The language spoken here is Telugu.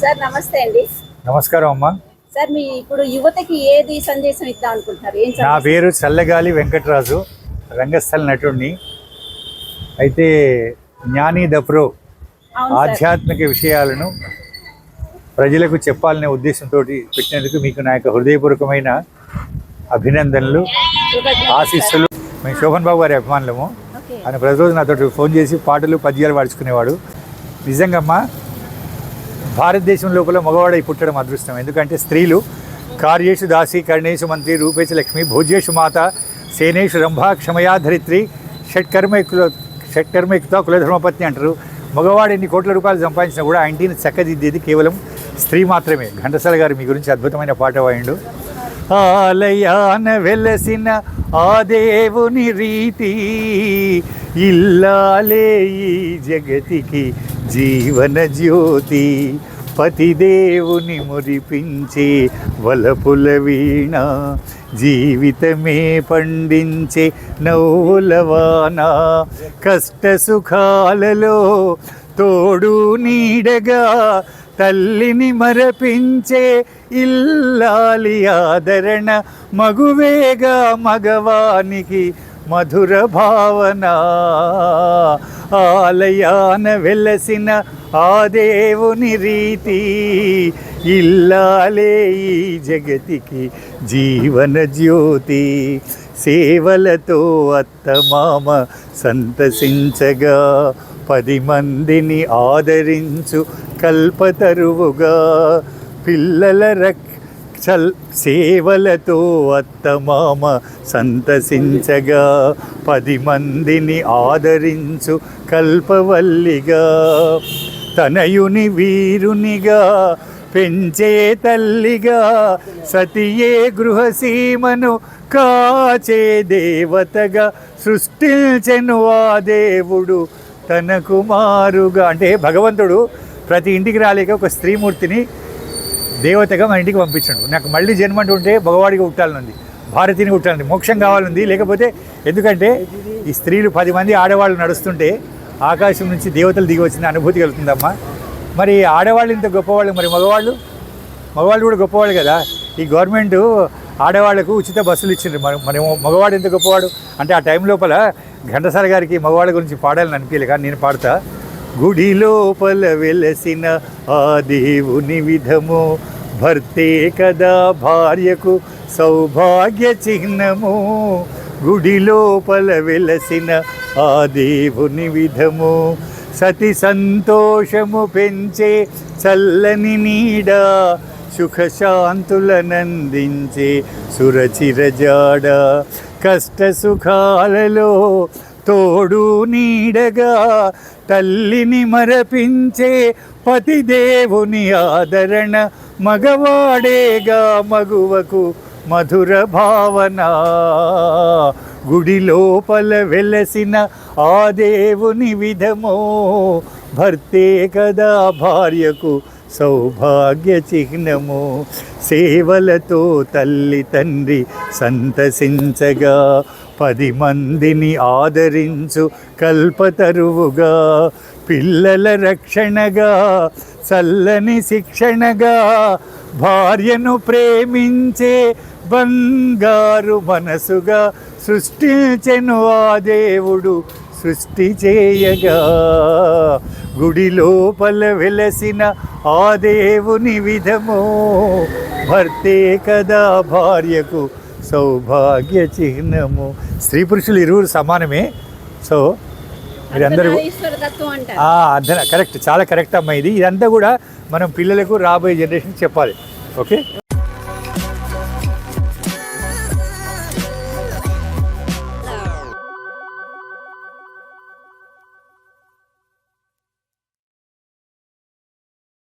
సార్ నమస్తే అండి. నమస్కారం అమ్మా. సార్ మీ ఇప్పుడు యువతకి ఏది సందేశం ఇద్దాం అనుకుంటున్నారు? నా పేరు చల్లగాలి వెంకటరాజు, రంగస్థల నటుడిని. అయితే జ్ఞాని దప్రో ఆధ్యాత్మిక విషయాలను ప్రజలకు చెప్పాలనే ఉద్దేశంతో పెట్టినందుకు మీకు నా యొక్క హృదయపూర్వకమైన అభినందనలు, ఆశీస్సులు. మేము శోభన్ బాబు గారి అభిమానులము. ఆయన ప్రతిరోజు నాతో ఫోన్ చేసి పాటలు పద్యాలు పాడుచుకునేవాడు. నిజంగా అమ్మా, భారతదేశం లోపల మగవాడై పుట్టడం అదృష్టం. ఎందుకంటే స్త్రీలు కార్యేషు దాసి, కర్ణేషు మంత్రి, రూపేషు లక్ష్మి, భోజ్యేషు మాత, సేనేషు రంభా, క్షమయా ధరిత్రి, షట్కర్మయుక్త కులధర్మపత్ని అంటారు. మగవాడు ఎన్ని కోట్ల రూపాయలు సంపాదించినా కూడా ఆ ఇంటిని చక్కదిద్దేది కేవలం స్త్రీ మాత్రమే. ఘంటసాల గారు మీ గురించి అద్భుతమైన పాట వాయిండు. ఆలయాన వెలసిన ఆ దేవుని రీతి, ఇల్లాలే ఈ జగతికి జీవన జ్యోతి, పతిదేవుని మురిపించే వలపుల వీణ, జీవితమే పండించే నవ్వులవాన, కష్ట సుఖాలలో తోడు నీడగా తల్లిని మరపించే ఇల్లాలి ఆదరణ, మగువేగా మగవానికి మధుర భావన. ఆలయాన వెలసిన ఆ దేవుని రీతి, ఇల్లాలే ఈ జగతికి జీవన జ్యోతి, సేవలతో అత్తమామ సంతసించగా 10 మందిని ఆదరించు కల్పతరువుగా, పిల్లల సేవలతో అత్తమామ సంతసించగా 10 మందిని ఆదరించు కల్పవల్లిగా, తనయుని వీరునిగా పెంచే తల్లిగా, సతియే గృహసీమను కాచే దేవతగా సృష్టించెను ఆ దేవుడు తన కుమారుగా. అంటే భగవంతుడు ప్రతి ఇంటికి రాలేక ఒక స్త్రీమూర్తిని దేవతగా మన ఇంటికి పంపించాడు. నాకు మళ్ళీ జన్మ అంటూ ఉంటే మగవాడిగా పుట్టాలనుంది, భారతిని పుట్టాలని, మోక్షం కావాలనుంది. లేకపోతే ఎందుకంటే ఈ స్త్రీలు 10 మంది ఆడవాళ్ళు నడుస్తుంటే ఆకాశం నుంచి దేవతలు దిగి వచ్చిన అనుభూతి కలుగుతుందమ్మా. మరి ఆడవాళ్ళు ఇంత గొప్పవాళ్ళు, మరి మగవాళ్ళు కూడా గొప్పవాళ్ళు కదా. ఈ గవర్నమెంట్ ఆడవాళ్లకు ఉచిత బస్సులు ఇచ్చిండ్రు. మరి మగవాడు ఎంత గొప్పవాడు అంటే ఆ టైం లోపల ఘంటసాల గారికి మగవాళ్ళ గురించి పాడాలని అనిపించలే, కానీ నేను పాడతా. గుడి లోపల వెలసిన ఆ దేవుని విధము, భర్తే కదా భార్యకు సౌభాగ్య చిహ్నము. గుడి లోపల వెలసిన ఆ దేవుని విధము, సతి సంతోషము పెంచే చల్లని నీడ, సుఖశాంతులనందించే సురచిరజాడ, కష్ట సుఖాలలో తోడు నీడగా తల్లిని మరపించే పతిదేవుని ఆదరణ, మగవాడేగా మగువకు మధుర భావన. గుడి లోపల వెలసిన ఆ దేవుని విధమో, భర్తే కదా భార్యకు సౌభాగ్య చిహ్నము. సేవలతో తల్లి తండ్రి సంతసించగా 10 మందిని ఆదరించు కల్పతరువుగా, పిల్లల రక్షణగా చల్లని శిక్షణగా, భార్యను ప్రేమించే బంగారు మనసుగా సృష్టించెను ఆ దేవుడు సృష్టి చేయగా. గుడి లోపల వెలసిన ఆ దేవుని విధమో, భర్తే కదా భార్యకు సౌభాగ్య చిహ్నము. స్త్రీ పురుషులు ఇరువురు సమానమే. సో మీరందరూ కరెక్ట్, చాలా కరెక్ట్ అమ్మా. ఇదంతా కూడా మనం పిల్లలకు రాబోయే జనరేషన్కి చెప్పాలి. ఓకే.